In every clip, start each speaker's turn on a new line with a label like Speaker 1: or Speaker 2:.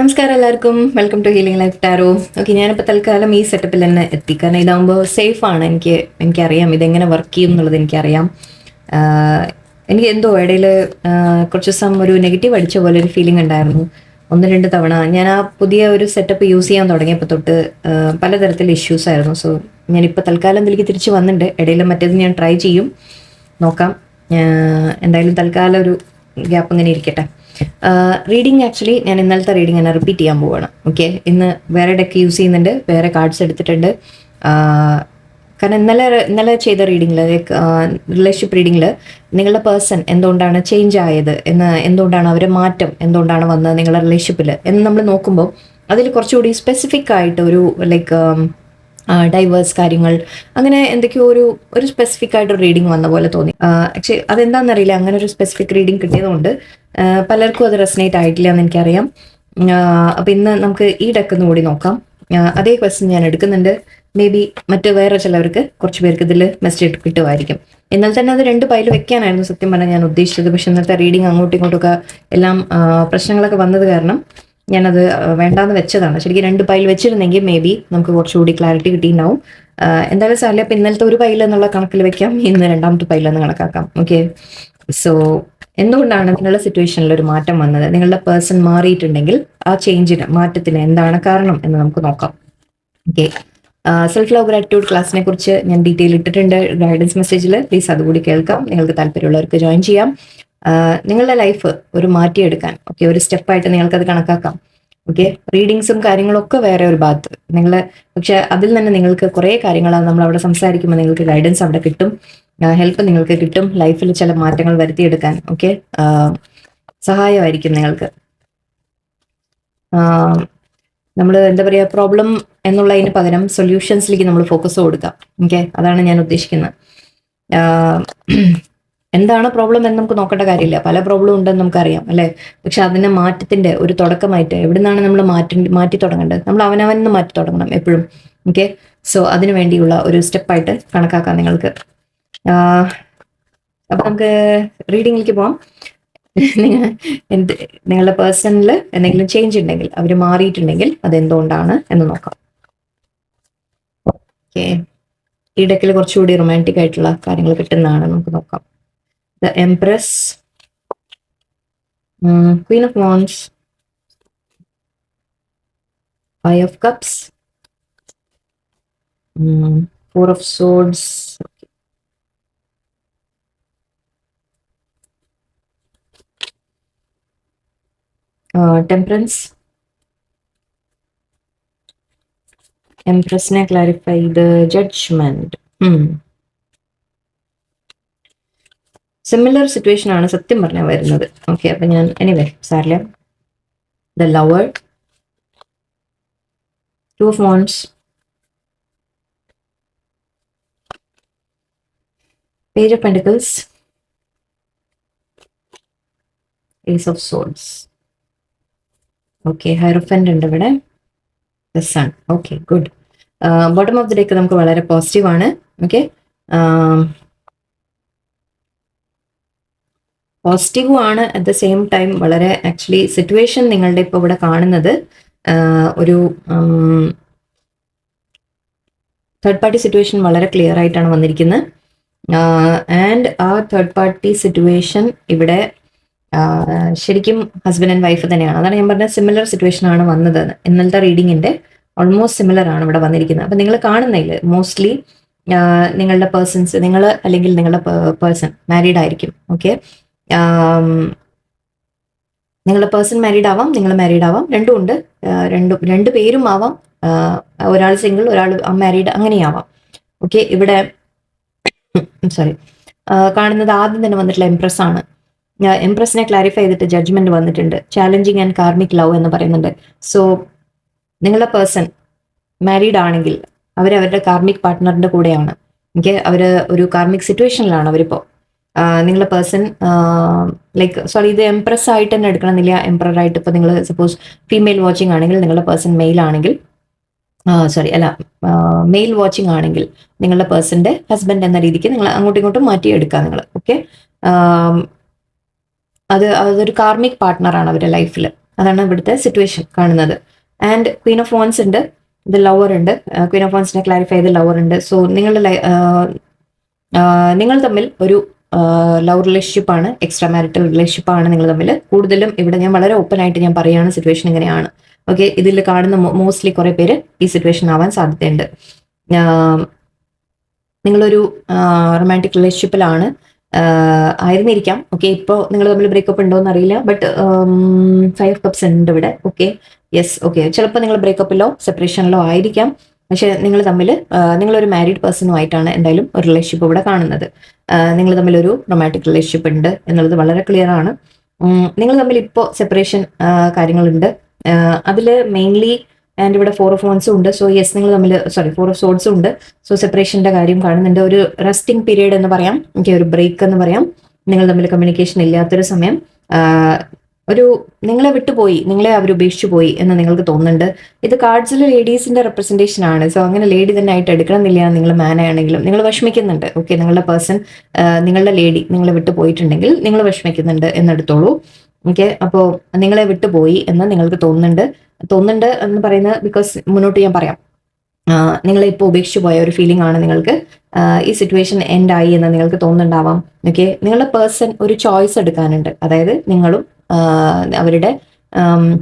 Speaker 1: നമസ്കാരം എല്ലാവർക്കും. Welcome to healing life tarot. Okay, ഞാനിപ്പോൾ തൽക്കാലം ഈ സെറ്റപ്പിൽ തന്നെ എത്തി. കാരണം ഇതാകുമ്പോൾ സേഫാണ്. എനിക്കറിയാം ഇതെങ്ങനെ വർക്ക് ചെയ്യും എന്നുള്ളത് എനിക്കറിയാം. എനിക്ക് എന്തോ ഇടയിൽ കുറച്ച് ദിവസം ഒരു നെഗറ്റീവ് അടിച്ച പോലെ ഒരു ഫീലിംഗ് ഉണ്ടായിരുന്നു. 1-2 തവണ ഞാൻ ആ പുതിയ ഒരു സെറ്റപ്പ് യൂസ് ചെയ്യാൻ തുടങ്ങിയപ്പോൾ തൊട്ട് പലതരത്തിൽ ഇഷ്യൂസ് ആയിരുന്നു. സോ ഞാനിപ്പോൾ തൽക്കാലം ഇതിലേക്ക് തിരിച്ച് വന്നിട്ടുണ്ട്. ഇടയിൽ മറ്റേത് ഞാൻ ട്രൈ ചെയ്യും, നോക്കാം. എന്തായാലും തൽക്കാലം ഒരു ഗ്യാപ്പ് ഇങ്ങനെ ഇരിക്കട്ടെ. റീഡിങ് ആക്ച്വലി ഞാൻ ഇന്നലത്തെ റീഡിങ് തന്നെ റിപ്പീറ്റ് ചെയ്യാൻ പോവുകയാണ്. ഓക്കെ, ഇന്ന് വേറെ ഡെക്ക് യൂസ് ചെയ്യുന്നുണ്ട്, വേറെ കാർഡ്സ് എടുത്തിട്ടുണ്ട്. കാരണം ഇന്നലെ ചെയ്ത റീഡിങ്ങിൽ, റിലേഷൻഷിപ്പ് റീഡിങ്ങിൽ നിങ്ങളുടെ പേഴ്സൺ എന്തുകൊണ്ടാണ് ചേഞ്ച് ആയത് എന്തുകൊണ്ടാണ് അവരെ മാറ്റം എന്തുകൊണ്ടാണ് വന്നത് നിങ്ങളുടെ റിലേഷൻഷിപ്പിൽ എന്ന് നമ്മൾ നോക്കുമ്പോൾ അതിൽ കുറച്ചുകൂടി സ്പെസിഫിക് ആയിട്ട് ഒരു ഡൈവേഴ്സ് കാര്യങ്ങൾ, അങ്ങനെ എന്തൊക്കെയോ ഒരു സ്പെസിഫിക് ആയിട്ട് റീഡിങ് വന്ന പോലെ തോന്നി. ആക്ച്വലി അതെന്താണെന്നറിയില്ല, അങ്ങനെ ഒരു സ്പെസിഫിക് റീഡിങ് കിട്ടിയതുകൊണ്ട് പലർക്കും അത് റെസനേറ്റ് ആയിട്ടില്ല എന്ന് എനിക്കറിയാം. അപ്പം ഇന്ന് നമുക്ക് ഈ ഡെക്കൊന്നും കൂടി നോക്കാം. അതേ ക്വസ്റ്റ്യൻ ഞാൻ എടുക്കുന്നുണ്ട്. മേ ബി വേറെ ചിലവർക്ക് കുറച്ച് പേർക്ക് ഇതിൽ മെസ്സേജ് കിട്ടുമായിരിക്കും. എന്നാൽ തന്നെ അത് 2 പൈൽ വെക്കാനായിരുന്നു സത്യം പറഞ്ഞാൽ ഞാൻ ഉദ്ദേശിച്ചത്. പക്ഷെ ഇന്നത്തെ റീഡിങ് അങ്ങോട്ടും ഇങ്ങോട്ടൊക്കെ എല്ലാം പ്രശ്നങ്ങളൊക്കെ വന്നത് കാരണം ഞാനത് വേണ്ടാന്ന് വെച്ചതാണ്. ശരിക്കും 2 പൈൽ വെച്ചിരുന്നെങ്കിൽ മേ ബി നമുക്ക് കുറച്ചുകൂടി ക്ലാരിറ്റി കിട്ടിയിട്ടുണ്ടാവും. എന്തായാലും സാറില്ല, അപ്പം ഇന്നലത്തെ ഒരു പൈൽ എന്നുള്ള കണക്കിൽ വെക്കാം, ഇന്ന് 2ാമത്തെ പൈലെന്ന് കണക്കാക്കാം. ഓക്കെ, സോ എന്തുകൊണ്ടാണ് നിങ്ങളുടെ സിറ്റുവേഷനിൽ ഒരു മാറ്റം വന്നത്? നിങ്ങളുടെ പേഴ്സൺ മാറിയിട്ടുണ്ടെങ്കിൽ ആ ചേഞ്ചിന്, മാറ്റത്തിന് എന്താണ് കാരണം എന്ന് നമുക്ക് നോക്കാം. ഓക്കെ, സെൽഫ് ലവ് ഗ്രാറ്റിറ്റ്യൂഡ് ക്ലാസ്സിനെ കുറിച്ച് ഞാൻ ഡീറ്റെയിൽ ഇട്ടിട്ടുണ്ട് ഗൈഡൻസ് മെസ്സേജിൽ. പ്ലീസ് അതുകൂടി കേൾക്കാം. നിങ്ങൾക്ക് താല്പര്യമുള്ളവർക്ക് ജോയിൻ ചെയ്യാം. നിങ്ങളുടെ ലൈഫ് ഒരു മാറ്റിയെടുക്കാൻ ഒരു സ്റ്റെപ്പായിട്ട് നിങ്ങൾക്കത് കണക്കാക്കാം. ഓക്കെ, റീഡിങ്സും കാര്യങ്ങളും ഒക്കെ വേറെ ഒരു ഭാഗത്ത് പക്ഷെ അതിൽ തന്നെ നിങ്ങൾക്ക് കുറേ കാര്യങ്ങളാണ് നമ്മൾ അവിടെ സംസാരിക്കുമ്പോൾ നിങ്ങൾക്ക് ഗൈഡൻസ് അവിടെ കിട്ടും, ഹെൽപ്പ് നിങ്ങൾക്ക് കിട്ടും. ലൈഫിൽ ചില മാറ്റങ്ങൾ വരുത്തിയെടുക്കാൻ സഹായമായിരിക്കും നിങ്ങൾക്ക്. നമ്മൾ എന്താ പറയുക, പ്രോബ്ലം എന്നുള്ളതിന് പകരം സൊല്യൂഷൻസിലേക്ക് നമ്മൾ ഫോക്കസ് കൊടുക്കാം. ഓക്കെ, അതാണ് ഞാൻ ഉദ്ദേശിക്കുന്നത്. എന്താണ് പ്രോബ്ലം എന്ന് നമുക്ക് നോക്കേണ്ട കാര്യമില്ല, പല പ്രോബ്ലം ഉണ്ടെന്ന് നമുക്കറിയാം അല്ലേ. പക്ഷെ അതിനെ മാറ്റത്തിന്റെ ഒരു തുടക്കമായിട്ട് എവിടെ നിന്നാണ് നമ്മൾ മാറ്റി തുടങ്ങേണ്ടത്? നമ്മൾ അവനവന് മാറ്റി തുടങ്ങണം എപ്പോഴും. ഓക്കെ, സോ അതിനു വേണ്ടിയുള്ള ഒരു സ്റ്റെപ്പായിട്ട് കണക്കാക്കാം നിങ്ങൾക്ക്. അപ്പൊ നമുക്ക് റീഡിങ്ങിലേക്ക് പോവാം. നിങ്ങളുടെ പേഴ്സണിൽ എന്തെങ്കിലും ചേഞ്ച് ഉണ്ടെങ്കിൽ, അവർ മാറിയിട്ടുണ്ടെങ്കിൽ അതെന്തുകൊണ്ടാണ് എന്ന് നോക്കാം. ഓക്കെ, ഈ ഡെക്കിൽ കുറച്ചുകൂടി റൊമാൻറ്റിക് ആയിട്ടുള്ള കാര്യങ്ങൾ കിട്ടുന്നതാണ്, നമുക്ക് നോക്കാം. The Empress, Queen of Wands, Five of Cups, 4 of Swords, Temperance. Empress ne clarify the Judgment. Similar situation ആണ് സത്യം പറഞ്ഞാൽ വരുന്നത്. ഓക്കെ, അപ്പൊ ഞാൻ എനിവേ സാറില്ല. The lover, 2 of Wands, Page of Pentacles, Ace of Swords. Okay, hierophant ഉണ്ട് ഇവിടെ, the sun. Okay, good. Bottom of the deck നമുക്ക് വളരെ പോസിറ്റീവ് ആണ്. ഓക്കെ, പോസിറ്റീവും ആണ്. അറ്റ് ദ സെയിം ടൈം വളരെ ആക്ച്വലി സിറ്റുവേഷൻ നിങ്ങളുടെ ഇപ്പോൾ ഇവിടെ കാണുന്നത് ഒരു തേർഡ് പാർട്ടി സിറ്റുവേഷൻ വളരെ ക്ലിയർ ആയിട്ടാണ് വന്നിരിക്കുന്നത്. ആൻഡ് ആ തേർഡ് പാർട്ടി സിറ്റുവേഷൻ ഇവിടെ ശരിക്കും ഹസ്ബൻഡ് ആൻഡ് വൈഫ് തന്നെയാണ്. അതാണ് ഞാൻ പറഞ്ഞത്, സിമിലർ സിറ്റുവേഷൻ ആണ് വന്നത്. ഇന്നലത്തെ റീഡിങ്ങിന്റെ ഓൾമോസ്റ്റ് സിമിലർ ആണ് ഇവിടെ വന്നിരിക്കുന്നത്. അപ്പം നിങ്ങൾ കാണുന്നതിൽ മോസ്റ്റ്ലി നിങ്ങളുടെ പേഴ്സൺസ്, നിങ്ങൾ അല്ലെങ്കിൽ നിങ്ങളുടെ പേഴ്സൺ മാരീഡ് ആയിരിക്കും. ഓക്കെ, നിങ്ങളുടെ പേഴ്സൺ മാരീഡ് ആവാം, നിങ്ങൾ മാരീഡ് ആവാം, രണ്ടും ഉണ്ട്. രണ്ട് പേരും ആവാം. ഒരാൾ സിംഗിൾ, ഒരാൾ അൺമാരീഡ്, അങ്ങനെയാവാം. ഓക്കെ, ഇവിടെ സോറി കാണുന്നത് ആദ്യം തന്നെ വന്നിട്ടുള്ള എംപ്രസ് ആണ്. എംപ്രസിനെ ക്ലാരിഫൈ ചെയ്തിട്ട് ജഡ്ജ്മെന്റ് വന്നിട്ടുണ്ട്. ചാലഞ്ചിങ് ആൻഡ് കാർമിക് ലവ് എന്ന് പറയുന്നുണ്ട്. സോ നിങ്ങളുടെ പേഴ്സൺ മാരീഡ് ആണെങ്കിൽ അവരവരുടെ കാർമിക് പാർട്ട്ണറിന്റെ കൂടെയാണ്. ഓക്കെ, അവർ ഒരു കാർമിക് സിറ്റുവേഷനിലാണ് അവരിപ്പോൾ. നിങ്ങളുടെ പേഴ്സൺ ഇത് എംപ്രസ് ആയിട്ട് തന്നെ എടുക്കണമെന്നില്ല, എംപ്രർ ആയിട്ട്. ഇപ്പോൾ നിങ്ങൾ സപ്പോസ് ഫീമെയിൽ വാച്ചിങ് ആണെങ്കിൽ നിങ്ങളുടെ പേഴ്സൺ മെയിൽ ആണെങ്കിൽ, മെയിൽ വാച്ചിങ് ആണെങ്കിൽ നിങ്ങളുടെ പേഴ്സന്റെ ഹസ്ബൻഡ് എന്ന രീതിക്ക് നിങ്ങൾ അങ്ങോട്ടും ഇങ്ങോട്ടും മാറ്റിയെടുക്കുക നിങ്ങൾ. ഓക്കെ, അതൊരു കാർമിക് പാർട്ട്ണറാണ് അവരുടെ ലൈഫിൽ. അതാണ് ഇവിടുത്തെ സിറ്റുവേഷൻ കാണുന്നത്. ആൻഡ് ക്വീൻ ഓഫ് വോൺസ് ഉണ്ട്, ഇത് ലവർ ഉണ്ട്. ക്വീൻ ഓഫ് വോൺസിനെ ക്ലാരിഫൈ ചെയ്ത് ലവർ ഉണ്ട്. സോ നിങ്ങൾ തമ്മിൽ ഒരു ലവ് റിലേഷൻഷിപ്പ് ആണ്, എക്സ്ട്രാ മാരിറ്റൽ റിലേഷൻഷിപ്പ് ആണ് നിങ്ങൾ തമ്മിൽ. കൂടുതലും ഇവിടെ ഞാൻ വളരെ ഓപ്പൺ ആയിട്ട് ഞാൻ പറയുകയാണ് സിറ്റുവേഷൻ ഇങ്ങനെയാണ്. ഓക്കെ, ഇതിൽ കാണുന്ന മോസ്റ്റ്ലി കുറെ പേര് ഈ സിറ്റുവേഷൻ ആവാൻ സാധ്യതയുണ്ട്. നിങ്ങളൊരു റൊമാൻറ്റിക് റിലേഷൻഷിപ്പിലാണ് ആയിരുന്നിരിക്കാം. ഓക്കെ, ഇപ്പോൾ നിങ്ങൾ തമ്മിൽ ബ്രേക്കപ്പ് ഉണ്ടോ എന്ന് അറിയില്ല, ബട്ട് 5 കപ്സ് ഉണ്ട് ഇവിടെ. ഓക്കെ, യെസ്, ഓക്കെ, ചിലപ്പോൾ നിങ്ങൾ ബ്രേക്കപ്പിലോ സെപ്പറേഷനിലോ ആയിരിക്കാം. പക്ഷെ നിങ്ങൾ തമ്മിൽ നിങ്ങളൊരു മാരീഡ് പേഴ്സണുമായിട്ടാണ് എന്തായാലും ഒരു റിലേഷൻഷിപ്പ് ഇവിടെ കാണുന്നത്. നിങ്ങൾ തമ്മിലൊരു റൊമാൻറ്റിക് റിലേഷൻഷിപ്പ് ഉണ്ട് എന്നുള്ളത് വളരെ ക്ലിയർ ആണ്. നിങ്ങൾ തമ്മിൽ ഇപ്പോൾ സെപ്പറേഷൻ കാര്യങ്ങളുണ്ട്. അതിൽ മെയിൻലി ആൻഡ് ഇവിടെ 4 ഓഫ് വോൺസും ഉണ്ട്. സോ യെസ്, നിങ്ങൾ തമ്മിൽ 4 ഓഫ് സോഡ്സും ഉണ്ട്. സോ സെപ്പറേഷൻ്റെ കാര്യം കാണുന്നുണ്ട്. ഒരു റെസ്റ്റിംഗ് പീരീഡ് എന്ന് പറയാം, ഓക്കെ, ഒരു ബ്രേക്ക് എന്ന് പറയാം. നിങ്ങൾ തമ്മിൽ കമ്മ്യൂണിക്കേഷൻ ഇല്ലാത്തൊരു സമയം, ഒരു നിങ്ങളെ വിട്ടുപോയി, നിങ്ങളെ അവർ ഉപേക്ഷിച്ചു പോയി എന്ന് നിങ്ങൾക്ക് തോന്നുന്നുണ്ട്. ഇത് കാർഡ്സിൽ ലേഡീസിന്റെ റെപ്രസെന്റേഷൻ ആണ്. സോ അങ്ങനെ ലേഡി തന്നെ ആയിട്ട് എടുക്കണമെന്നില്ല. നിങ്ങൾ മാൻ ആണെങ്കിലും നിങ്ങൾ വിഷമിക്കുന്നുണ്ട്. ഓക്കെ, നിങ്ങളുടെ പേഴ്സൺ, നിങ്ങളുടെ ലേഡി നിങ്ങളെ വിട്ടു പോയിട്ടുണ്ടെങ്കിൽ നിങ്ങൾ വിഷമിക്കുന്നുണ്ട് എന്നെടുത്തോളൂ. ഓക്കെ, അപ്പോൾ നിങ്ങളെ വിട്ടുപോയി എന്ന് നിങ്ങൾക്ക് തോന്നുന്നുണ്ട് എന്ന് പറയുന്നത് ബിക്കോസ് മുന്നോട്ട് ഞാൻ പറയാം. നിങ്ങളെ ഇപ്പോൾ ഉപേക്ഷിച്ചു പോയ ഒരു ഫീലിംഗ് ആണ് നിങ്ങൾക്ക്. ഈ സിറ്റുവേഷൻ എൻഡ് ആയി എന്ന് നിങ്ങൾക്ക് തോന്നുന്നുണ്ടാവാം. ഓക്കെ, നിങ്ങളുടെ പേഴ്സൺ ഒരു ചോയ്സ് എടുക്കാനുണ്ട്. അതായത് നിങ്ങളും അവരുടെ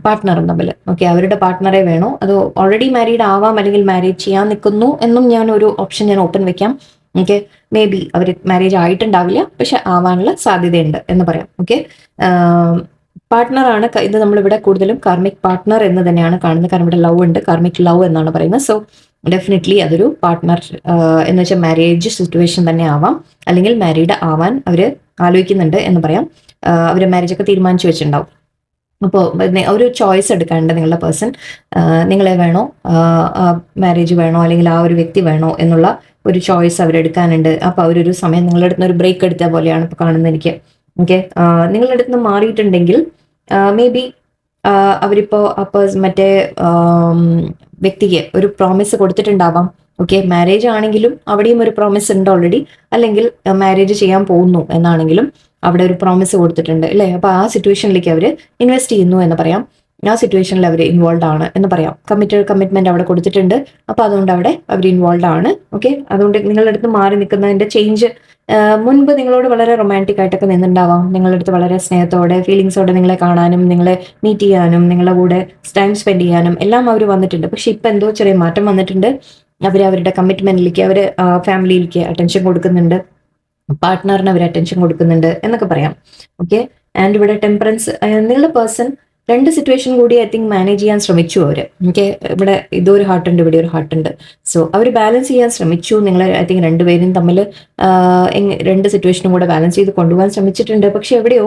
Speaker 1: പാർട്ട്ണറും തമ്മിൽ. ഓക്കെ, അവരുടെ പാർട്ട്ണറെ വേണോ അതോ ഓൾറെഡി മാരീഡ് ആവാം, അല്ലെങ്കിൽ മാരേജ് ചെയ്യാൻ നിൽക്കുന്നു എന്നും ഞാൻ ഒരു ഓപ്ഷൻ ഞാൻ ഓപ്പൺ വെക്കാം. ഓക്കെ, മേ ബി അവർ മാരേജ് ആയിട്ടുണ്ടാവില്ല, പക്ഷെ ആവാനുള്ള സാധ്യതയുണ്ട് എന്ന് പറയാം. ഓക്കെ, പാർട്ട്ണറാണ് ഇത്. നമ്മളിവിടെ കൂടുതലും കാർമിക് പാർട്ട്ണർ എന്ന് തന്നെയാണ് കാണുന്നത്. കാരണം ഇവിടെ ലവ് ഉണ്ട്, കാർമിക് ലവ് എന്നാണ് പറയുന്നത്. സോ ഡെഫിനറ്റ്ലി അതൊരു പാർട്ട്ണർ എന്ന് വെച്ചാൽ മാരേജ് സിറ്റുവേഷൻ തന്നെ ആവാം, അല്ലെങ്കിൽ മാരീഡ് ആവാൻ അവർ ആലോചിക്കുന്നുണ്ട് എന്ന് പറയാം. അവർ മാരേജ് ഒക്കെ തീരുമാനിച്ചു വെച്ചിട്ടുണ്ടാവും. അപ്പോൾ ഒരു ചോയ്സ് എടുക്കാണ്ട് നിങ്ങളുടെ പേഴ്സൺ നിങ്ങളെ വേണോ, മാരേജ് വേണോ, അല്ലെങ്കിൽ ആ ഒരു വ്യക്തി വേണോ എന്നുള്ള ഒരു ചോയ്സ് അവരെടുക്കാനുണ്ട്. അപ്പോൾ അവരൊരു സമയം നിങ്ങളുടെ അടുത്ത് ഒരു ബ്രേക്ക് എടുത്ത പോലെയാണ് ഇപ്പോൾ കാണുന്നത് എനിക്ക്. ഓക്കെ, നിങ്ങളുടെ അടുത്ത് നിന്ന് മാറിയിട്ടുണ്ടെങ്കിൽ മേ ബി അവരിപ്പോൾ അപ്പോൾ മറ്റേ വ്യക്തിക്ക് ഒരു പ്രോമിസ് കൊടുത്തിട്ടുണ്ടാവാം. ഓക്കെ, മാരേജ് ആണെങ്കിലും അവിടെയും ഒരു പ്രോമിസ് ഉണ്ട് ഓൾറെഡി, അല്ലെങ്കിൽ മാരേജ് ചെയ്യാൻ പോകുന്നു എന്നാണെങ്കിലും അവിടെ ഒരു പ്രോമിസ് കൊടുത്തിട്ടുണ്ട് അല്ലേ. അപ്പോൾ ആ സിറ്റുവേഷനിലേക്ക് അവർ ഇൻവെസ്റ്റ് ചെയ്യുന്നു എന്ന് പറയാം. ആ സിറ്റുവേഷനിൽ അവർ ഇൻവോൾവ് ആണ് എന്ന് പറയാം. കമ്മിറ്റ്മെന്റ് അവിടെ കൊടുത്തിട്ടുണ്ട്. അപ്പോൾ അതുകൊണ്ട് അവിടെ അവർ ഇൻവോൾവ് ആണ്. ഓക്കെ, അതുകൊണ്ട് നിങ്ങളുടെ അടുത്ത് മാറി നിൽക്കുന്നതിന്റെ ചേഞ്ച്, മുൻപ് നിങ്ങളോട് വളരെ റൊമാൻറ്റിക് ആയിട്ടൊക്കെ നിന്നുണ്ടാവാം. നിങ്ങളുടെ അടുത്ത് വളരെ സ്നേഹത്തോടെ ഫീലിങ്സോടെ നിങ്ങളെ കാണാനും നിങ്ങളെ മീറ്റ് ചെയ്യാനും നിങ്ങളുടെ കൂടെ ടൈം സ്പെൻഡ് ചെയ്യാനും എല്ലാം അവർ വന്നിട്ടുണ്ട്. പക്ഷെ ഇപ്പം എന്തോ ചെറിയ മാറ്റം വന്നിട്ടുണ്ട്. അവരുടെ കമ്മിറ്റ്മെന്റിലേക്ക്, അവർ ഫാമിലിയിലേക്ക് അറ്റൻഷൻ കൊടുക്കുന്നുണ്ട്, പാർട്ട്ണറിന് അവർ അറ്റൻഷൻ കൊടുക്കുന്നുണ്ട് എന്നൊക്കെ പറയാം. ഓക്കെ, ആൻഡ് ഇവിടെ ടെമ്പറൻസ്, നിങ്ങളുടെ പേഴ്സൺ 2 സിറ്റുവേഷൻ കൂടി ഐ തിങ്ക് മാനേജ് ചെയ്യാൻ ശ്രമിച്ചു അവർ. ഓക്കെ, ഇവിടെ ഇതൊരു ഹാർട്ട് ഉണ്ട്, ഇവിടെ ഒരു ഹാർട്ട് ഉണ്ട്. സോ അവർ ബാലൻസ് ചെയ്യാൻ ശ്രമിച്ചു. നിങ്ങൾ ഐ തിങ്ക് 2 പേരും തമ്മിൽ 2 സിറ്റുവേഷനും കൂടെ ബാലൻസ് ചെയ്ത് കൊണ്ടുപോകാൻ ശ്രമിച്ചിട്ടുണ്ട്. പക്ഷെ എവിടെയോ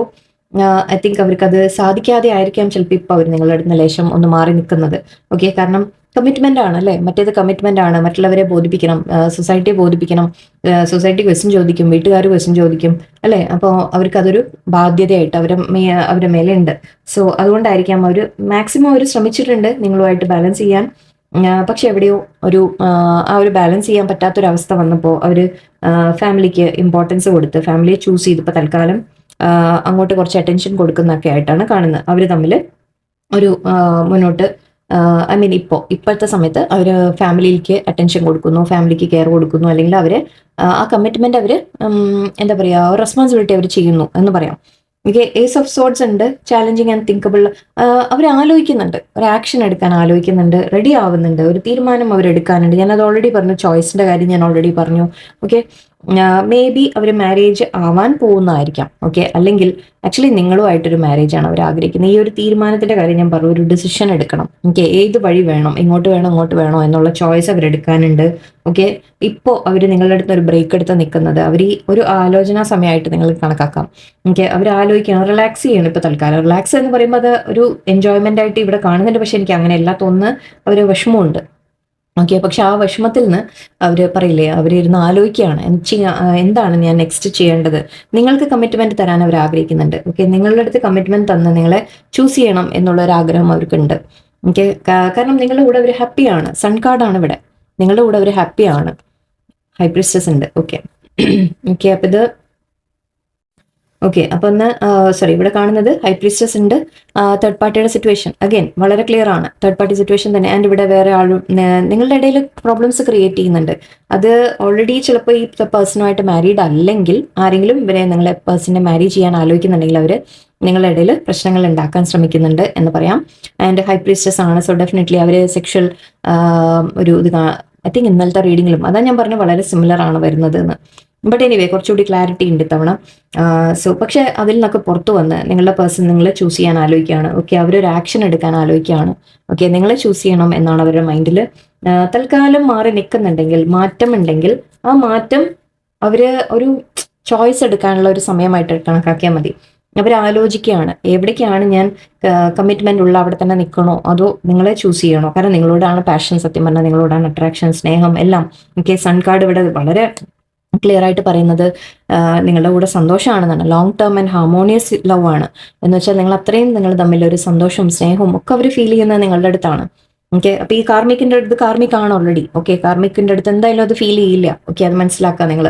Speaker 1: ഐ തിങ്ക് അവർക്കത് സാധിക്കാതെ ആയിരിക്കാം ചിലപ്പോൾ ഇപ്പോൾ അവർ നിങ്ങളുടെ അടുത്ത് ലേശം ഒന്ന് മാറി നിൽക്കുന്നത്. ഓക്കെ, കാരണം കമ്മിറ്റ്മെന്റ് ആണ് അല്ലേ, മറ്റേത് കമ്മിറ്റ്മെന്റ് ആണ്. മറ്റുള്ളവരെ ബോധിപ്പിക്കണം, സൊസൈറ്റിയെ ബോധിപ്പിക്കണം, സൊസൈറ്റി ക്വസ്റ്റ്യൻ ചോദിക്കും, വീട്ടുകാർ ക്വസ്റ്റ്യൻ ചോദിക്കും അല്ലേ. അപ്പോൾ അവർക്ക് അതൊരു ബാധ്യതയായിട്ട് അവരുടെ മേലെ ഉണ്ട്. സോ അതുകൊണ്ടായിരിക്കാം അവർ മാക്സിമം അവർ ശ്രമിച്ചിട്ടുണ്ട് നിങ്ങളുമായിട്ട് ബാലൻസ് ചെയ്യാൻ. പക്ഷെ എവിടെയോ ആ ഒരു ബാലൻസ് ചെയ്യാൻ പറ്റാത്തൊരവസ്ഥ വന്നപ്പോൾ അവർ ഫാമിലിക്ക് ഇമ്പോർട്ടൻസ് കൊടുത്ത് ഫാമിലിയെ ചൂസ് ചെയ്തപ്പോൾ തൽക്കാലം അങ്ങോട്ട് കുറച്ച് അറ്റൻഷൻ കൊടുക്കുന്നൊക്കെ ആയിട്ടാണ് കാണുന്നത്. അവർ തമ്മിൽ ഒരു മുന്നോട്ട് ഐ മീൻ ഇപ്പോഴത്തെ സമയത്ത് അവർ ഫാമിലിക്ക് അറ്റൻഷൻ കൊടുക്കുന്നു, ഫാമിലിക്ക് കെയർ കൊടുക്കുന്നു, അല്ലെങ്കിൽ അവർ ആ കമ്മിറ്റ്മെന്റ് അവർ എന്താ പറയുക, റെസ്പോൺസിബിലിറ്റി അവർ ചെയ്യുന്നു എന്ന് പറയാം. ഓക്കെ, ഏസ് ഓഫ് സോർട്സ് ഉണ്ട്, ചാലഞ്ചിങ് ആൻഡ് തിങ്കബിൾ. അവർ ആലോചിക്കുന്നുണ്ട്, ഒരു ആക്ഷൻ എടുക്കാൻ ആലോചിക്കുന്നുണ്ട്, റെഡി ആവുന്നുണ്ട്, ഒരു തീരുമാനം അവരെടുക്കാനുണ്ട്. ഞാനത് ഓൾറെഡി പറഞ്ഞു, ചോയ്സിന്റെ കാര്യം ഞാൻ ഓൾറെഡി പറഞ്ഞു. ഓക്കെ, മേ ബി അവർ മാരേജ് ആവാൻ പോകുന്നതായിരിക്കാം. ഓക്കെ, അല്ലെങ്കിൽ ആക്ച്വലി നിങ്ങളുമായിട്ടൊരു മാരേജ് ആണ് അവർ ആഗ്രഹിക്കുന്നത്. ഈ ഒരു തീരുമാനത്തിന്റെ കാര്യം ഞാൻ പറഞ്ഞു, ഒരു ഡിസിഷൻ എടുക്കണം. ഓക്കെ, ഏത് വഴി വേണം, ഇങ്ങോട്ട് വേണോ എന്നുള്ള ചോയ്സ് അവരെടുക്കാനുണ്ട്. ഓക്കെ, ഇപ്പോൾ അവർ നിങ്ങളുടെ അടുത്ത് ഒരു ബ്രേക്ക് എടുത്ത് നിൽക്കുന്നത് അവർ ഈ ഒരു ആലോചനാ സമയമായിട്ട് നിങ്ങൾ കണക്കാക്കാം. ഓക്കെ, അവർ ആലോചിക്കണം, റിലാക്സ് ചെയ്യണം. ഇപ്പോൾ തൽക്കാലം റിലാക്സ് എന്ന് പറയുമ്പോൾ അത് ഒരു എൻജോയ്മെന്റ് ആയിട്ട് ഇവിടെ കാണുന്നുണ്ട്. പക്ഷെ എനിക്ക് അങ്ങനെ എല്ലാ തോന്നുന്നു അവർ വിഷമമുണ്ട്. ഓക്കെ, പക്ഷെ ആ വിഷമത്തിൽ നിന്ന് അവർ പറയില്ലേ, അവരിരുന്ന് ആലോചിക്കുകയാണ് എന്താണ് ഞാൻ നെക്സ്റ്റ് ചെയ്യേണ്ടത്. നിങ്ങൾക്ക് കമ്മിറ്റ്മെന്റ് തരാൻ അവർ ആഗ്രഹിക്കുന്നുണ്ട്. ഓക്കെ, നിങ്ങളുടെ അടുത്ത് കമ്മിറ്റ്മെന്റ് തന്ന് നിങ്ങളെ ചൂസ് ചെയ്യണം എന്നുള്ള ഒരു ആഗ്രഹം അവർക്കുണ്ട്. ഓക്കെ, കാരണം നിങ്ങളുടെ കൂടെ അവർ ഹാപ്പിയാണ്. സൺ കാർഡാണ് ഇവിടെ, നിങ്ങളുടെ കൂടെ അവർ ഹാപ്പിയാണ്. ഹൈ പ്രീസ്റ്റസ് ഉണ്ട്. ഓക്കെ ഓക്കെ, അപ്പം ഇത് ഓക്കെ, അപ്പൊ ഒന്ന് സോറി, ഇവിടെ കാണുന്നത് ഹൈ പ്രീസ്റ്റസ് ഉണ്ട്, തേർഡ് പാർട്ടിയുടെ സിറ്റുവേഷൻ അഗൈൻ വളരെ ക്ലിയർ ആണ്, തേർഡ് പാർട്ടി സിറ്റുവേഷൻ തന്നെ. ആൻഡ് ഇവിടെ വേറെ ആളും നിങ്ങളുടെ ഇടയിൽ പ്രോബ്ലംസ് ക്രിയേറ്റ് ചെയ്യുന്നുണ്ട്. അത് ഓൾറെഡി ചിലപ്പോൾ ഈ പേഴ്സണുമായിട്ട് മാരീഡ് അല്ലെങ്കിൽ ആരെങ്കിലും ഇവരെ നിങ്ങളെ പേഴ്സണെ മാരി ചെയ്യാൻ ആലോചിക്കുന്നുണ്ടെങ്കിൽ അവർ നിങ്ങളുടെ ഇടയിൽ പ്രശ്നങ്ങൾ ഉണ്ടാക്കാൻ ശ്രമിക്കുന്നുണ്ട് എന്ന് പറയാം. ആൻഡ് ഹൈ പ്രീസ്റ്റസ് ആണ്, സോ ഡെഫിനറ്റ്ലി അവർ സെക്ഷൽ ഒരു ഇത് ഐ തിങ്ക് ഇന്നലത്തെ റീഡിങ്ങിലും അതാ ഞാൻ പറഞ്ഞു വളരെ സിമിലർ ആണ് വരുന്നത് എന്ന്. ബട്ട് എനിവേ കുറച്ചുകൂടി ക്ലാരിറ്റി ഉണ്ട് ഇത്തവണ. സോ പക്ഷെ അതിൽ നിന്നൊക്കെ പുറത്തു വന്ന് നിങ്ങളുടെ പേഴ്സൺ നിങ്ങളെ ചൂസ് ചെയ്യാൻ ആലോചിക്കുകയാണ്. ഓക്കെ, അവരൊരു ആക്ഷൻ എടുക്കാൻ ആലോചിക്കുകയാണ്. ഓക്കെ, നിങ്ങളെ ചൂസ് ചെയ്യണം എന്നാണ് അവരുടെ മൈൻഡിൽ. തൽക്കാലം മാറി നിൽക്കുന്നുണ്ടെങ്കിൽ, മാറ്റം ഉണ്ടെങ്കിൽ ആ മാറ്റം അവര് ഒരു ചോയ്സ് എടുക്കാനുള്ള ഒരു സമയമായിട്ട് കണക്കാക്കിയാൽ മതി. അവർ ആലോചിക്കുകയാണ് എവിടേക്കാണ് ഞാൻ കമ്മിറ്റ്മെന്റ് ഉള്ള അവിടെ തന്നെ നിൽക്കണോ അതോ നിങ്ങളെ ചൂസ് ചെയ്യണോ. കാരണം നിങ്ങളോടാണ് പാഷൻ, സത്യം പറഞ്ഞാൽ നിങ്ങളോടാണ് അട്രാക്ഷൻ, സ്നേഹം എല്ലാം. ഓക്കെ, സൺ കാർഡ് ഇവിടെ വളരെ ക്ലിയർ ആയിട്ട് പറയുന്നത് നിങ്ങളുടെ കൂടെ സന്തോഷമാണെന്നാണ്. Long term and harmonious love ആണ് എന്ന് വെച്ചാൽ നിങ്ങൾ അത്രയും നിങ്ങൾ തമ്മിൽ ഒരു സന്തോഷവും സ്നേഹവും ഒക്കെ അവർ ഫീൽ ചെയ്യുന്നത് നിങ്ങളുടെ അടുത്താണ്. ഓക്കെ, അപ്പൊ ഈ കാർമിക്കിന്റെ അടുത്ത് കാർമിക്കാണ് ഓൾറെഡി. ഓക്കെ, കാർമിക്കിന്റെ അടുത്ത് എന്തായാലും അത് ഫീൽ ചെയ്യില്ല. ഓക്കെ, അത് മനസ്സിലാക്കുക നിങ്ങൾ.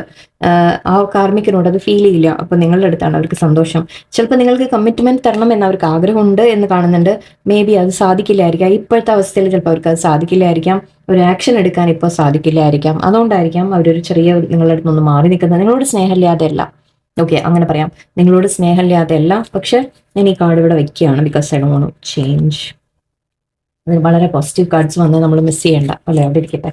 Speaker 1: ആ കാർമിക്കിനോട് അത് ഫീൽ ചെയ്യില്ല. അപ്പൊ നിങ്ങളുടെ അടുത്താണ് അവർക്ക് സന്തോഷം. ചിലപ്പോൾ നിങ്ങൾക്ക് കമ്മിറ്റ്മെന്റ് തരണം എന്ന് അവർക്ക് ആഗ്രഹമുണ്ട് എന്ന് കാണുന്നുണ്ട്. മേ ബി അത് സാധിക്കില്ലായിരിക്കാം ഇപ്പോഴത്തെ അവസ്ഥയിൽ. ചിലപ്പോൾ അവർക്ക് അത് സാധിക്കില്ലായിരിക്കാം. ഒരു ആക്ഷൻ എടുക്കാൻ ഇപ്പോൾ സാധിക്കില്ലായിരിക്കാം. അതുകൊണ്ടായിരിക്കാം അവരൊരു ചെറിയ നിങ്ങളുടെ അടുത്ത് നിന്ന് മാറി നിൽക്കുന്നത്. നിങ്ങളോട് സ്നേഹമില്ലാതെ അല്ല. ഓക്കെ, അങ്ങനെ പറയാം. നിങ്ങളോട് സ്നേഹമില്ലാതെ അല്ല. പക്ഷെ ഞാൻ ഈ കാർഡ് ഇവിടെ വെക്കുകയാണ് because I don't want to change. വളരെ പോസിറ്റീവ് കാർഡ്സ് വന്ന് നമ്മൾ മിസ് ചെയ്യണ്ട അല്ലെ, അവിടെ ഇരിക്കട്ടെ.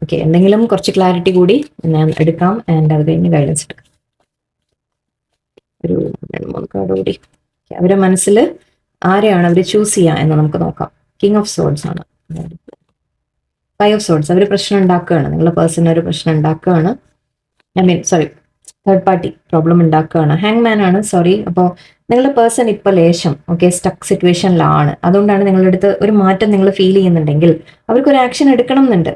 Speaker 1: ഓക്കെ, എന്തെങ്കിലും കുറച്ച് ക്ലാരിറ്റി കൂടി ഞാൻ എടുക്കാം. ആൻഡ് അത് കഴിഞ്ഞ് ഗൈഡൻസ് എടുക്കാം. ഒരു 2-3 കാർഡ് കൂടി. അവരുടെ മനസ്സിൽ ആരെയാണ് അവർ ചൂസ് ചെയ്യുക എന്ന് നമുക്ക് നോക്കാം. കിങ് ഓഫ് സോർഡ്സ് ആണ്. 5 ഓഫ് സോർഡ്സ്. അവർ പ്രശ്നം ഉണ്ടാക്കുകയാണ്. നിങ്ങളുടെ പേഴ്സൺ ഒരു പ്രശ്നം ഉണ്ടാക്കുകയാണ്. തേർഡ് പാർട്ടി പ്രോബ്ലം ഉണ്ടാക്കുകയാണ്. ഹാങ്മാൻ ആണ്, സോറി. അപ്പോൾ നിങ്ങളുടെ പേഴ്സൺ ഇപ്പോൾ ലേശം സ്റ്റക്ക് സിറ്റുവേഷനിലാണ്. അതുകൊണ്ടാണ് നിങ്ങളുടെ അടുത്ത് ഒരു മാറ്റം നിങ്ങൾ ഫീൽ ചെയ്യുന്നുണ്ടെങ്കിൽ അവർക്കൊരു ആക്ഷൻ എടുക്കണം എന്നുണ്ട്.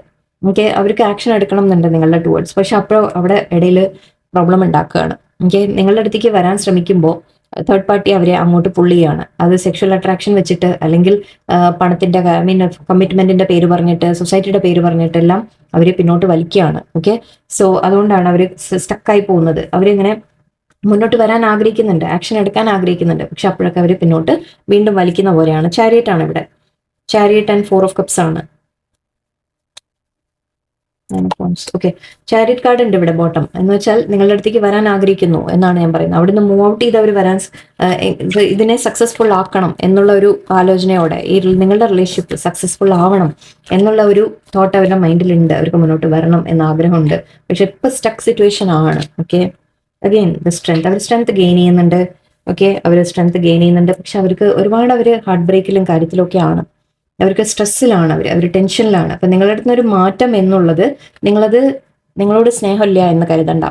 Speaker 1: അവർക്ക് ആക്ഷൻ എടുക്കണം എന്നുണ്ട് നിങ്ങളുടെ ടുവേർഡ്സ്. പക്ഷെ അപ്പോൾ അവിടെ ഇടയിൽ പ്രോബ്ലം ഉണ്ടാക്കുകയാണ്. നിങ്ങളുടെ അടുത്തേക്ക് വരാൻ ശ്രമിക്കുമ്പോൾ തേർഡ് പാർട്ടി അവരെ അങ്ങോട്ട് പുള്ള് ചെയ്യാണ്. അത് സെക്ഷൽ അട്രാക്ഷൻ വെച്ചിട്ട് അല്ലെങ്കിൽ പണത്തിന്റെ കമ്മിറ്റ്മെന്റിന്റെ പേര് പറഞ്ഞിട്ട്, സൊസൈറ്റിയുടെ പേര് പറഞ്ഞിട്ടെല്ലാം അവരെ പിന്നോട്ട് വലിക്കുകയാണ്. ഓക്കെ, സോ അതുകൊണ്ടാണ് അവർ സ്റ്റക്കായി പോകുന്നത്. അവരിങ്ങനെ മുന്നോട്ട് വരാൻ ആഗ്രഹിക്കുന്നുണ്ട്, ആക്ഷൻ എടുക്കാൻ ആഗ്രഹിക്കുന്നുണ്ട്. പക്ഷെ അപ്പോഴൊക്കെ അവർ പിന്നോട്ട് വീണ്ടും വലിക്കുന്ന പോലെയാണ്. ചാരിയറ്റ് ആണ് ഇവിടെ. ചാരിയറ്റ് ആൻഡ് 4 ഓഫ് കപ്സ് ആണ്. ഓക്കെ, ചാരിയറ്റ് കാർഡ് ഉണ്ട് ഇവിടെ ബോട്ടം. എന്ന് വെച്ചാൽ നിങ്ങളുടെ അടുത്തേക്ക് വരാൻ ആഗ്രഹിക്കുന്നു എന്നാണ് ഞാൻ പറയുന്നത്. അവിടുന്ന് മൂവ് ഔട്ട് ചെയ്ത് അവർ വരാൻ, ഇതിനെ സക്സസ്ഫുൾ ആക്കണം എന്നുള്ള ഒരു ആലോചനയോടെ, ഈ നിങ്ങളുടെ റിലേഷൻഷിപ്പ് സക്സസ്ഫുൾ ആവണം എന്നുള്ള ഒരു തോട്ട് അവരുടെ മൈൻഡിലുണ്ട്. അവർക്ക് മുന്നോട്ട് വരണം എന്ന ആഗ്രഹമുണ്ട്. പക്ഷെ ഇപ്പൊ സ്റ്റക്ക് സിറ്റുവേഷൻ ആണ്. Okay, again the strength. അവർ സ്ട്രെങ്ത് ഗെയിൻ ചെയ്യുന്നുണ്ട്. ഓക്കെ, അവർ സ്ട്രെങ്ത് ഗെയിൻ ചെയ്യുന്നുണ്ട്. പക്ഷെ അവർക്ക് ഒരുപാട് അവർ ഹാർട്ട് ബ്രേക്കിലും കാര്യത്തിലും ഒക്കെ ആണ്. അവർക്ക് സ്ട്രെസ്സിലാണ്, അവർ ടെൻഷനിലാണ്. അപ്പൊ നിങ്ങളുടെ അടുത്ത് ഒരു മാറ്റം എന്നുള്ളത് നിങ്ങളോട് സ്നേഹമില്ല എന്ന് കരുതണ്ട.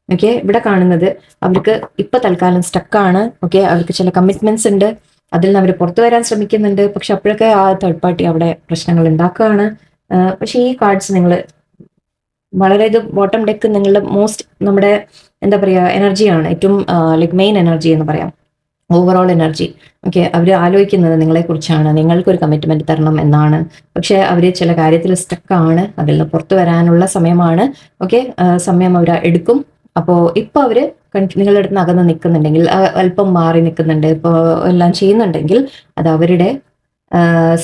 Speaker 1: ഓക്കെ, ഇവിടെ കാണുന്നത് അവർക്ക് ഇപ്പൊ തൽക്കാലം സ്റ്റക്കാണ്. ഓക്കെ, അവർക്ക് ചില കമ്മിറ്റ്മെന്റ്സ് ഉണ്ട്. അതിൽ നിന്ന് അവർ പുറത്തു വരാൻ ശ്രമിക്കുന്നുണ്ട്. പക്ഷെ അപ്പോഴൊക്കെ ആ തേർഡ് പാർട്ടി അവിടെ പ്രശ്നങ്ങൾ ഉണ്ടാക്കുകയാണ്. പക്ഷെ ഈ കാർഡ്സ് നിങ്ങൾ വളരെ, ഇത് ബോട്ടം ഡെക്ക് നിങ്ങളുടെ നമ്മുടെ എന്താ പറയുക എനർജിയാണ്. ഏറ്റവും ലൈക്ക് മെയിൻ എനർജി എന്ന് പറയാം, ഓവറോൾ എനർജി. ഓക്കെ, അവർ ആലോചിക്കുന്നത് നിങ്ങളെക്കുറിച്ചാണ്. നിങ്ങൾക്കൊരു കമ്മിറ്റ്മെന്റ് തരണം എന്നാണ്. പക്ഷെ അവർ ചില കാര്യത്തിൽ സ്റ്റക്കാണ്. അതിൽ നിന്ന് പുറത്തു വരാനുള്ള സമയമാണ്. ഓക്കെ, സമയം അവർ എടുക്കും. അപ്പോൾ ഇപ്പൊ അവര് നിങ്ങളുടെ അടുത്ത് അകന്ന് നിൽക്കുന്നുണ്ടെങ്കിൽ, അല്പം മാറി നിൽക്കുന്നുണ്ട്, ഇപ്പോൾ എല്ലാം ചെയ്യുന്നുണ്ടെങ്കിൽ അത് അവരുടെ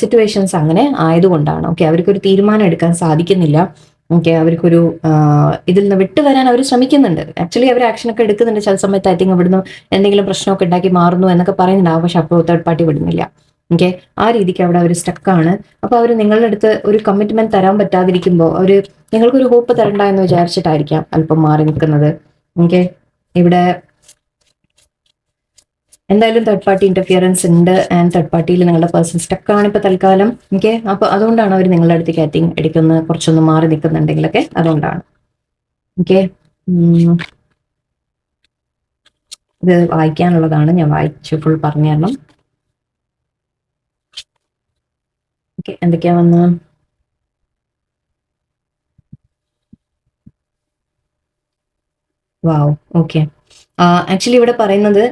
Speaker 1: സിറ്റുവേഷൻസ് അങ്ങനെ ആയതുകൊണ്ടാണ്. ഓക്കെ, അവർക്കൊരു തീരുമാനം എടുക്കാൻ സാധിക്കുന്നില്ല. ഓക്കെ, അവർക്കൊരു ഇതിൽ നിന്ന് വിട്ടുവരാൻ അവർ ശ്രമിക്കുന്നുണ്ട്. ആക്ച്വലി അവർ ആക്ഷനൊക്കെ എടുക്കുന്നുണ്ട്. ചില സമയത്ത് ഐ തിങ്ക് ഇവിടുന്ന് എന്തെങ്കിലും പ്രശ്നമൊക്കെ ഉണ്ടാക്കി മാറുന്നു എന്നൊക്കെ പറയുന്നുണ്ടാവും. പക്ഷെ അപ്പോൾ തേർഡ് പാർട്ടി വിടുന്നില്ല. ഓക്കെ, ആ രീതിക്ക് അവിടെ അവർ സ്റ്റക്കാണ്. അപ്പൊ അവർ നിങ്ങളുടെ അടുത്ത് ഒരു കമ്മിറ്റ്മെന്റ് തരാൻ പറ്റാതിരിക്കുമ്പോൾ അവർ നിങ്ങൾക്കൊരു ഹോപ്പ് തരണ്ട എന്ന് വിചാരിച്ചിട്ടായിരിക്കാം അല്പം മാറി നിൽക്കുന്നത്. ഓക്കെ, ഇവിടെ എന്തായാലും തേർഡ് പാർട്ടി ഇന്റർഫിയറൻസ് ഉണ്ട്. ആൻഡ് തേർഡ് പാർട്ടിയിൽ നിങ്ങളുടെ പേഴ്സൺ സ്റ്റക്കാണ് ഇപ്പൊ തൽക്കാലം. ഓക്കെ, അപ്പൊ അതുകൊണ്ടാണ് അവർ നിങ്ങളുടെ അടുത്തേക്ക് ഐ തിങ്ക് ഇടയ്ക്കൊന്ന് കുറച്ചൊന്ന് മാറി നിൽക്കുന്നുണ്ടെങ്കിലൊക്കെ അതുകൊണ്ടാണ്. ഓക്കെ, ഇത് വായിക്കാനുള്ളതാണ്, ഞാൻ വായിച്ചു ഫുൾ പറഞ്ഞു തരണം. ഓക്കെ, എന്തൊക്കെയാ വന്ന് വാവ്. ഓക്കെ, ആക്ച്വലി ഇവിടെ പറയുന്നത്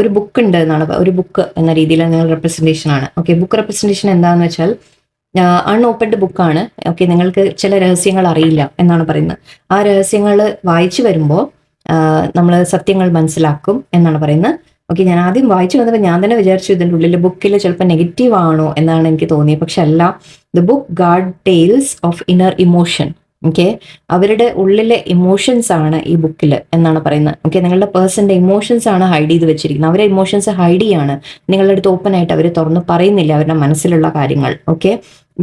Speaker 1: ഒരു ബുക്ക് ഉണ്ട് എന്നാണ്. ഒരു ബുക്ക് എന്ന രീതിയിൽ നിങ്ങൾ റെപ്രസെന്റേഷൻ ആണ്. ഓക്കെ, ബുക്ക് റെപ്രസെന്റേഷൻ എന്താണെന്ന് വെച്ചാൽ അൺഓപ്പൺഡ് ബുക്കാണ്. ഓക്കെ, നിങ്ങൾക്ക് ചില രഹസ്യങ്ങൾ അറിയില്ല എന്നാണ് പറയുന്നത്. ആ രഹസ്യങ്ങൾ വായിച്ചു വരുമ്പോൾ നമ്മൾ സത്യങ്ങൾ മനസ്സിലാക്കും എന്നാണ് പറയുന്നത്. ഓക്കെ, ഞാൻ ആദ്യം വായിച്ചു വന്നപ്പോൾ ഞാൻ തന്നെ വിചാരിച്ചു ഇതിൻ്റെ ഉള്ളിൽ ബുക്കിൽ ചിലപ്പോൾ നെഗറ്റീവ് ആണോ എന്നാണ് എനിക്ക് തോന്നിയത്. പക്ഷെ അല്ല. The book God tales of inner emotion. Okay, അവരുടെ ഉള്ളിലെ ഇമോഷൻസ് ആണ് ഈ ബുക്കിൽ എന്നാണ് പറയുന്നത്. ഓക്കെ, നിങ്ങളുടെ പേഴ്സന്റെ ഇമോഷൻസ് ആണ് ഹൈഡ് ചെയ്ത് വെച്ചിരിക്കുന്നത്. അവരുടെ ഇമോഷൻസ് ഹൈഡ് ചെയ്യാണ്, നിങ്ങളുടെ അടുത്ത് ഓപ്പൺ ആയിട്ട് അവർ തുറന്ന് പറയുന്നില്ല അവരുടെ മനസ്സിലുള്ള കാര്യങ്ങൾ. Okay,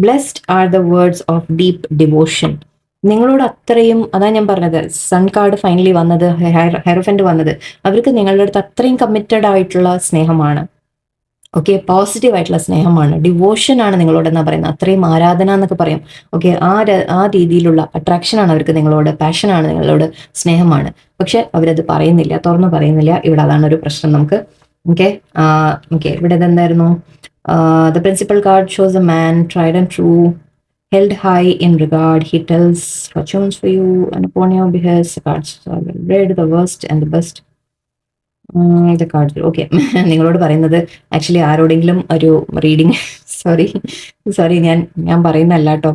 Speaker 1: blessed are the words of deep devotion. നിങ്ങളോട് അത്രയും, അതാ ഞാൻ പറഞ്ഞത്, സൺ കാർഡ് ഫൈനലി വന്നത്, ഹെയർഫെന്റ് വന്നത്, അവർക്ക് നിങ്ങളുടെ അടുത്ത് അത്രയും കമ്മിറ്റഡ് ആയിട്ടുള്ള സ്നേഹമാണ്. ഓക്കെ, പോസിറ്റീവ് ആയിട്ടുള്ള സ്നേഹമാണ്, ഡിവോഷൻ ആണ് നിങ്ങളോട് എന്നാ പറയുന്നത്. അത്രയും ആരാധന എന്നൊക്കെ പറയും. ഓക്കെ, ആ രീതിയിലുള്ള അട്രാക്ഷൻ ആണ് അവർക്ക് നിങ്ങളോട്, പാഷനാണ് നിങ്ങളോട്, സ്നേഹമാണ്. പക്ഷെ അവരത് പറയുന്നില്ല, തുറന്നു പറയുന്നില്ല. ഇവിടെ അതാണ് ഒരു പ്രശ്നം നമുക്ക്. ഓക്കെ, ഓക്കെ, ഇവിടെ ഇതെന്തായിരുന്നു? The principal card shows a man tried and true, held high in regard. He tells fortunes for you, and upon your behest the cards are read, the worst and the best. The cards, okay. നിങ്ങളോട് പറയുന്നത് actually ആരോടെങ്കിലും ഒരു reading, sorry ഞാൻ പറയുന്നല്ല കേട്ടോ.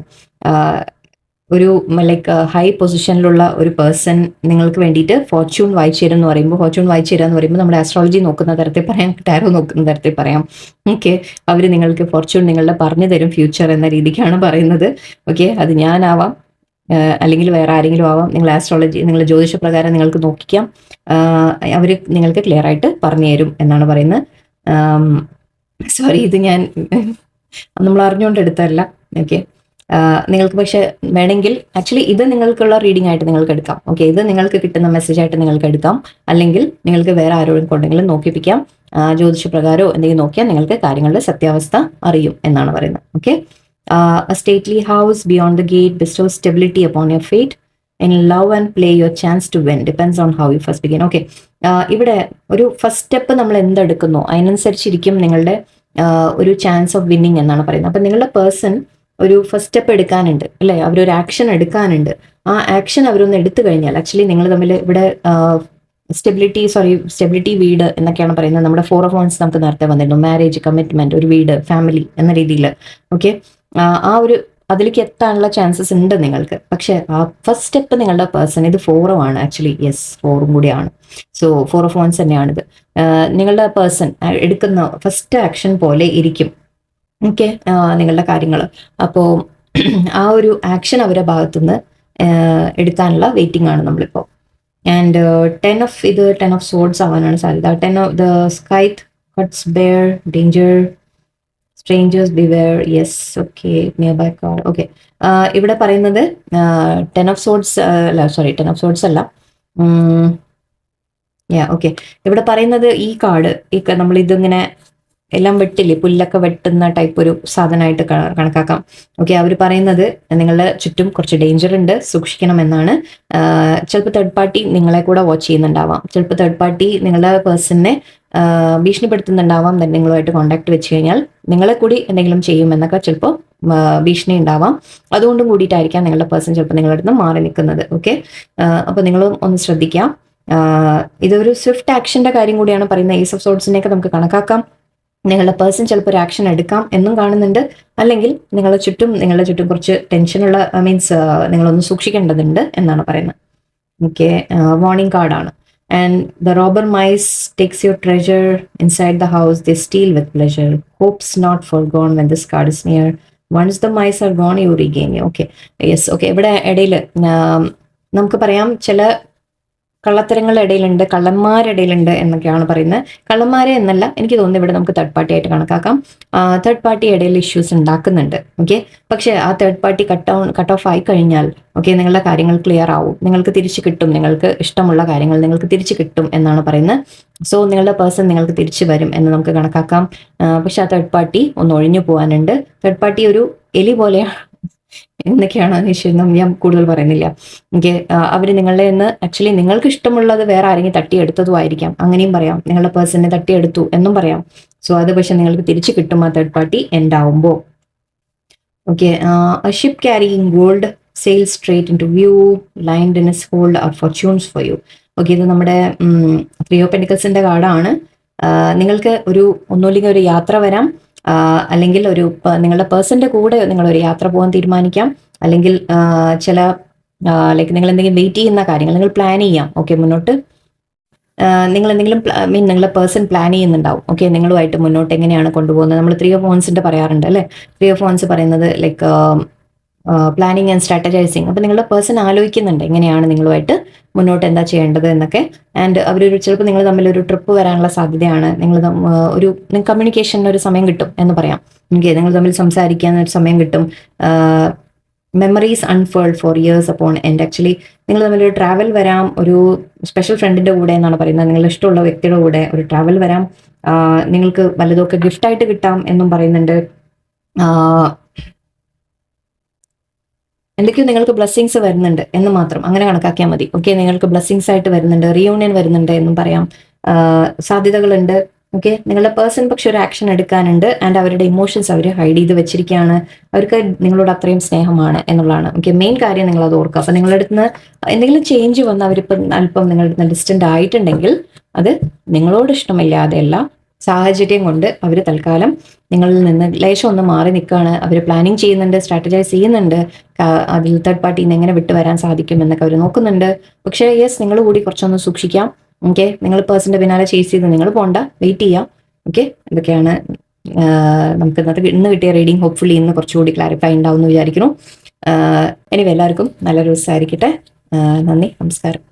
Speaker 1: ഒരു like high പൊസിഷനിലുള്ള ഒരു person നിങ്ങൾക്ക് വേണ്ടിയിട്ട് ഫോർച്യൂൺ വായിച്ചു തരും എന്ന് പറയുമ്പോൾ, ഫോർച്യൂൺ വായിച്ചു തരാം എന്ന് പറയുമ്പോൾ നമ്മുടെ ആസ്ട്രോളജി നോക്കുന്ന തരത്തിൽ പറയാം, ടാരോ നോക്കുന്ന തരത്തിൽ പറയാം. ഓക്കെ, അവർ നിങ്ങൾക്ക് ഫോർച്യൂൺ നിങ്ങളുടെ പറഞ്ഞു തരും, ഫ്യൂച്ചർ എന്ന രീതിക്കാണ് പറയുന്നത്. ഓക്കെ, അത് ഞാനാവാം, അല്ലെങ്കിൽ വേറെ ആരെങ്കിലും ആവാം. നിങ്ങൾ ആസ്ട്രോളജി, നിങ്ങൾ ജ്യോതിഷ പ്രകാരം നിങ്ങൾക്ക് നോക്കിക്കാം, അവർ നിങ്ങൾക്ക് ക്ലിയർ ആയിട്ട് പറഞ്ഞു തരും എന്നാണ് പറയുന്നത്. സോറി, ഇത് ഞാൻ നമ്മൾ അറിഞ്ഞുകൊണ്ട് എടുത്തല്ല. ഓക്കെ, നിങ്ങൾക്ക് പക്ഷെ വേണമെങ്കിൽ ആക്ച്വലി ഇത് നിങ്ങൾക്കുള്ള റീഡിംഗ് ആയിട്ട് നിങ്ങൾക്ക് എടുക്കാം. ഓക്കെ, ഇത് നിങ്ങൾക്ക് കിട്ടുന്ന മെസ്സേജ് ആയിട്ട് നിങ്ങൾക്ക് എടുക്കാം. അല്ലെങ്കിൽ നിങ്ങൾക്ക് വേറെ ആരോടും കൊണ്ടെങ്കിലും നോക്കിപ്പിക്കാം. ജ്യോതിഷ പ്രകാരമോ എന്തെങ്കിലും നോക്കിയാൽ നിങ്ങൾക്ക് കാര്യങ്ങളുടെ സത്യാവസ്ഥ അറിയും എന്നാണ് പറയുന്നത്. Okay, a stately house beyond the gate bestows stability upon your fate. In love and play, your chance to win depends on how you first begin. Okay, ഇവിടെ ഒരു ഫസ്റ്റ് സ്റ്റെപ്പ് നമ്മൾ എന്തെടുക്കുന്നു അതിനനുസരിച്ചിരിക്കും നിങ്ങളുടെ ഒരു ചാൻസ് ഓഫ് വിന്നിങ് എന്നാണ് പറയുന്നത്. അപ്പം നിങ്ങളുടെ person ഒരു ഫസ്റ്റ് സ്റ്റെപ്പ് എടുക്കാനുണ്ട് അല്ലേ, അവരൊരു ആക്ഷൻ എടുക്കാനുണ്ട്. ആ ആക്ഷൻ അവരൊന്ന് എടുത്തു കഴിഞ്ഞാൽ ആക്ച്വലി നിങ്ങൾ തമ്മിൽ ഇവിടെ സ്റ്റെബിലിറ്റി വീട് എന്നൊക്കെയാണ് പറയുന്നത്. നമ്മുടെ 4 of Wands നമുക്ക് നേരത്തെ വന്നിരുന്നു, മാരേജ്, കമ്മിറ്റ്മെന്റ്, ഒരു വീട്, ഫാമിലി എന്ന രീതിയിൽ. ഓക്കെ, ആ ഒരു അതിലേക്ക് എത്താനുള്ള ചാൻസസ് ഉണ്ട് നിങ്ങൾക്ക്. പക്ഷെ ആ ഫസ്റ്റ് സ്റ്റെപ്പ് നിങ്ങളുടെ പേഴ്സൺ, ഇത് 4 ആണ് ആക്ച്വലി, യെസ് 4 കൂടിയാണ്. സോ 4 of Wands തന്നെയാണിത്. നിങ്ങളുടെ പേഴ്സൺ എടുക്കുന്ന ഫസ്റ്റ് ആക്ഷൻ പോലെ ഇരിക്കും. ഓക്കെ, നിങ്ങളുടെ കാര്യങ്ങൾ. അപ്പോൾ ആ ഒരു ആക്ഷൻ അവരുടെ ഭാഗത്തുനിന്ന് എടുക്കാനുള്ള വെയിറ്റിംഗ് ആണ് നമ്മളിപ്പോൾ. ആൻഡ് 10 of Swords ആവാനാണ് സാധ്യത. 10 of the Scythe, cuts bear, danger, strangers beware. Yes, okay, nearby card. Okay, ഇവിടെ പറയുന്നത് 10 of Swords അല്ല, സോറി 10 of Swords അല്ല. ഓക്കെ, ഇവിടെ പറയുന്നത് ഈ കാർഡ്, നമ്മൾ ഇതിങ്ങനെ എല്ലാം വെട്ടില്ലേ, പുല്ലൊക്കെ വെട്ടുന്ന ടൈപ്പ് ഒരു സാധനമായിട്ട് കണക്കാക്കാം. ഓക്കെ, അവർ പറയുന്നത് നിങ്ങളുടെ ചുറ്റും കുറച്ച് ഡേഞ്ചർ ഉണ്ട്, സൂക്ഷിക്കണം എന്നാണ്. ചിലപ്പോൾ തേർഡ് പാർട്ടി നിങ്ങളെ കൂടെ വാച്ച് ചെയ്യുന്നുണ്ടാവാം. ചിലപ്പോൾ തേർഡ് പാർട്ടി നിങ്ങളുടെ പേഴ്സണിനെ ഭീഷണിപ്പെടുത്തുന്നുണ്ടാവാം. നിങ്ങളുമായിട്ട് കോൺടാക്ട് വെച്ച് കഴിഞ്ഞാൽ നിങ്ങളെ കൂടി എന്തെങ്കിലും ചെയ്യുമെന്നൊക്കെ ചിലപ്പോൾ ഭീഷണി ഉണ്ടാവാം. അതുകൊണ്ടും കൂടിയിട്ടായിരിക്കാം നിങ്ങളുടെ പേഴ്സൺ ചിലപ്പോൾ നിങ്ങളുടെ അടുത്ത് മാറി നിൽക്കുന്നത്. ഓക്കെ, അപ്പോൾ നിങ്ങളും ഒന്ന് ശ്രദ്ധിക്കാം. ഇതൊരു സ്വിഫ്റ്റ് ആക്ഷന്റെ കാര്യം കൂടിയാണ് പറയുന്നത്. Ace of Swordsനെയൊക്കെ നമുക്ക് കണക്കാക്കാം. നിങ്ങളുടെ പേഴ്സൺ ചിലപ്പോൾ ഒരു ആക്ഷൻ എടുക്കാം എന്നും കാണുന്നുണ്ട്. അല്ലെങ്കിൽ നിങ്ങളുടെ ചുറ്റും കുറച്ച് ടെൻഷനുള്ള മീൻസ് നിങ്ങളൊന്ന് സൂക്ഷിക്കേണ്ടതുണ്ട് എന്നാണ് പറയുന്നത്. ഓക്കെ, വാർണിംഗ് കാർഡാണ്. And the robber mice takes your treasure inside the house, they steal with pleasure, hopes not forgone when this card is near, once the mice are gone you regain. Okay, yes. Okay, ഇവിടെ ഇടയിൽ നമുക്ക് പറയാം ചില കള്ളത്തരങ്ങളുടെ ഇടയിലുണ്ട്, കള്ളന്മാരിടയിലുണ്ട് എന്നൊക്കെയാണ് പറയുന്നത്. കള്ളന്മാരെ എന്നല്ല, എനിക്ക് തോന്നുന്നു ഇവിടെ നമുക്ക് തേർഡ് പാർട്ടി ആയിട്ട് കണക്കാക്കാം. തേർഡ് പാർട്ടി ഇടയിൽ ഇഷ്യൂസ് ഉണ്ടാക്കുന്നുണ്ട്. ഓക്കെ, പക്ഷേ ആ തേർഡ് പാർട്ടി കട്ട് ഓഫ് ആയി കഴിഞ്ഞാൽ ഓക്കെ, നിങ്ങളുടെ കാര്യങ്ങൾ ക്ലിയർ ആവും, നിങ്ങൾക്ക് തിരിച്ചു കിട്ടും, നിങ്ങൾക്ക് ഇഷ്ടമുള്ള കാര്യങ്ങൾ നിങ്ങൾക്ക് തിരിച്ചു കിട്ടും എന്നാണ് പറയുന്നത്. സോ നിങ്ങളുടെ പേഴ്സൺ നിങ്ങൾക്ക് തിരിച്ചു വരും എന്ന് നമുക്ക് കണക്കാക്കാം. പക്ഷെ ആ തേർഡ് പാർട്ടി ഒന്ന് ഒഴിഞ്ഞു പോകാനുണ്ട്. തേർഡ് പാർട്ടി ഒരു എലി പോലെയാണ് എന്നൊക്കെയാണ് നിശ്ചയം, ഞാൻ കൂടുതൽ പറയുന്നില്ല. ഓക്കെ, അവർ നിങ്ങളുടെ നിന്ന് ആക്ച്വലി നിങ്ങൾക്ക് ഇഷ്ടമുള്ളത് വേറെ ആരെങ്കിലും തട്ടിയെടുത്തതും ആയിരിക്കാം, അങ്ങനെയും പറയാം. നിങ്ങളുടെ പേഴ്സണിനെ തട്ടിയെടുത്തു എന്നും പറയാം. സോ അത് പക്ഷെ നിങ്ങൾക്ക് തിരിച്ചു കിട്ടും ആ തേർഡ് പാർട്ടി എൻഡ് ആവുമ്പോൾ. Okay, ship carrying gold sail straight into view, lined in is hold are fortunes for you. Okay, ഇത് നമ്മുടെ 3 of Pentaclesന്റെ കാർഡാണ്. നിങ്ങൾക്ക് ഒന്നുമില്ലെങ്കിൽ ഒരു യാത്ര വരാം, അല്ലെങ്കിൽ നിങ്ങളുടെ പേഴ്സന്റെ കൂടെ നിങ്ങളൊരു യാത്ര പോകാൻ തീരുമാനിക്കാം. അല്ലെങ്കിൽ ചില ലൈക്ക് നിങ്ങൾ എന്തെങ്കിലും വെയിറ്റ് ചെയ്യുന്ന കാര്യങ്ങൾ നിങ്ങൾ പ്ലാൻ ചെയ്യാം. ഓക്കെ, മുന്നോട്ട് നിങ്ങൾ എന്തെങ്കിലും നിങ്ങളെ പേഴ്സൺ പ്ലാൻ ചെയ്യുന്നുണ്ടാവും. ഓക്കെ, നിങ്ങളുമായിട്ട് മുന്നോട്ട് എങ്ങനെയാണ് കൊണ്ടുപോകുന്നത്. നമ്മൾ 3 ഓഫ് വൺസിന്റെ പറയാറുണ്ട് അല്ലേ. 3 ഓഫ് വൺസ് പറയുന്നത് ലൈക്ക് പ്ലാനിങ് ആൻഡ് സ്ട്രാറ്റജൈസിങ്. അപ്പം നിങ്ങളുടെ പേഴ്സൺ ആലോചിക്കുന്നുണ്ട് എങ്ങനെയാണ് നിങ്ങളുമായിട്ട് മുന്നോട്ട് എന്താ ചെയ്യേണ്ടത് എന്നൊക്കെ. ആൻഡ് അവരൊരു ചിലപ്പോൾ നിങ്ങൾ തമ്മിൽ ഒരു ട്രിപ്പ് വരാനുള്ള സാധ്യതയാണ്. നിങ്ങൾ ഒരു കമ്മ്യൂണിക്കേഷന് ഒരു സമയം കിട്ടും എന്ന് പറയാം. ഓക്കെ, നിങ്ങൾ തമ്മിൽ സംസാരിക്കാൻ ഒരു സമയം കിട്ടും. Memories unfurled for years upon end. Actually നിങ്ങൾ തമ്മിൽ ഒരു ട്രാവൽ വരാം, ഒരു സ്പെഷ്യൽ ഫ്രണ്ടിന്റെ കൂടെ എന്നാണ് പറയുന്നത്. നിങ്ങളുടെ ഇഷ്ടമുള്ള വ്യക്തിയുടെ കൂടെ ഒരു ട്രാവൽ വരാം. നിങ്ങൾക്ക് വല്ലതൊക്കെ ഗിഫ്റ്റായിട്ട് കിട്ടാം എന്നും പറയുന്നുണ്ട്. എന്തൊക്കെയോ നിങ്ങൾക്ക് ബ്ലെസ്സിങ്സ് വരുന്നുണ്ട് എന്ന് മാത്രം അങ്ങനെ കണക്കാക്കിയാൽ മതി. ഓക്കെ, നിങ്ങൾക്ക് ബ്ലെസ്സിങ്സ് ആയിട്ട് വരുന്നുണ്ട്, റീയൂണിയൻ വരുന്നുണ്ട് എന്നും പറയാം. സാധ്യതകളുണ്ട്. ഓക്കെ, നിങ്ങളുടെ പേഴ്സൺ പക്ഷെ ഒരു ആക്ഷൻ എടുക്കാനുണ്ട്. ആൻഡ് അവരുടെ ഇമോഷൻസ് അവർ ഹൈഡ് ചെയ്ത് വെച്ചിരിക്കുകയാണ്. അവർക്ക് നിങ്ങളോട് അത്രയും സ്നേഹമാണ് എന്നുള്ളതാണ്. ഓക്കെ, മെയിൻ കാര്യം നിങ്ങൾ അത് ഓർക്കുക. അപ്പം നിങ്ങളുടെ അടുത്ത് നിന്ന് എന്തെങ്കിലും ചേഞ്ച് വന്ന് അവരിപ്പം അല്പം നിങ്ങളുടെ അടുത്ത് ഡിസ്റ്റന്റ് ആയിട്ടുണ്ടെങ്കിൽ അത് നിങ്ങളോട് ഇഷ്ടമില്ലാതെയല്ല, സാഹചര്യം കൊണ്ട് അവർ തൽക്കാലം നിങ്ങളിൽ നിന്ന് ലേശം ഒന്ന് മാറി നിൽക്കുകയാണ്. അവർ പ്ലാനിങ് ചെയ്യുന്നുണ്ട്, സ്ട്രാറ്റജൈസ് ചെയ്യുന്നുണ്ട്. അതിൽ തേർഡ് പാർട്ടിയിൽ നിന്ന് എങ്ങനെ വിട്ടു വരാൻ സാധിക്കും എന്നൊക്കെ അവർ നോക്കുന്നുണ്ട്. പക്ഷേ യെസ്, നിങ്ങൾ കൂടി കുറച്ചൊന്ന് സൂക്ഷിക്കാം. ഓക്കെ, നിങ്ങൾ പേഴ്സന്റെ പിന്നാലെ ചേസ് ചെയ്ത് നിങ്ങൾ പോണ്ട, വെയിറ്റ് ചെയ്യാം. ഓക്കെ, ഇതൊക്കെയാണ് നമുക്ക് ഇന്ന് കിട്ടിയ റീഡിങ്. ഹോപ്പ്ഫുള്ളി ഇന്ന് കുറച്ചുകൂടി ക്ലാരിഫൈ ഉണ്ടാവും എന്ന് വിചാരിക്കുന്നു. എനിവേ എല്ലാവർക്കും നല്ലൊരു ദിവസമായിരിക്കട്ടെ. നന്ദി, നമസ്കാരം.